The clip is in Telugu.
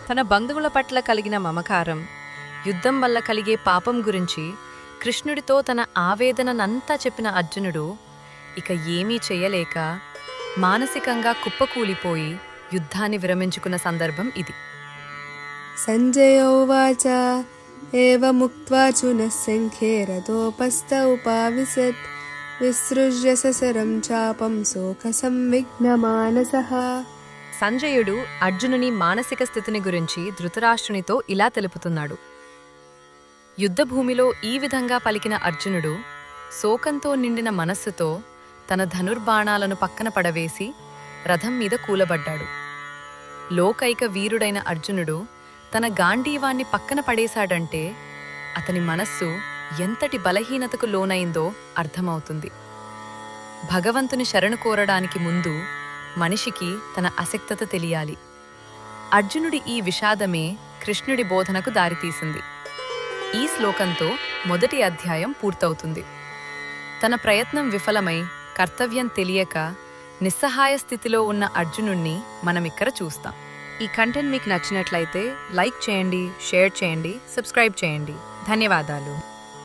తన బంధువుల పట్ల కలిగిన మమకారం, యుద్ధం వల్ల కలిగే పాపం గురించి కృష్ణుడితో తన ఆవేదననంతా చెప్పిన అర్జునుడు ఇక ఏమీ చెయ్యలేక మానసికంగా కుప్పకూలిపోయి యుద్ధాన్ని విరమించుకున్న సందర్భం ఇది. సంజయ ఉవాచ ఏవముక్త్వా శంఖే రథోపస్థ ఉపావిశత్ విసృజ్య ససరం చాపం శోక సంవిఘ్నమానసః. సంజయుడు అర్జునుని మానసిక స్థితిని గురించి ధృతరాష్ట్రునితో ఇలా తెలుపుతున్నాడు. యుద్ధభూమిలో ఈ విధంగా పలికిన అర్జునుడు శోకంతో నిండిన మనస్సుతో తన ధనుర్బాణాలను పక్కన పడవేసి రథం మీద కూలబడ్డాడు. లోకైక వీరుడైన అర్జునుడు తన గాంధీవాన్ని పక్కన పడేశాడంటే అతని మనస్సు ఎంతటి బలహీనతకు లోనైందో అర్థమవుతుంది. భగవంతుని శరణు కోరడానికి ముందు మనిషికి తన అశక్తత తెలియాలి. అర్జునుడి ఈ విషాదమే కృష్ణుడి బోధనకు దారితీసింది. ఈ శ్లోకంతో మొదటి అధ్యాయం పూర్తవుతుంది. తన ప్రయత్నం విఫలమై కర్తవ్యం తెలియక నిస్సహాయ స్థితిలో ఉన్న అర్జునుణ్ణి మనమిక్కడ చూస్తాం. ఈ కంటెంట్ మీకు నచ్చినట్లయితే లైక్ చేయండి, షేర్ చేయండి, సబ్స్క్రైబ్ చేయండి. ధన్యవాదాలు.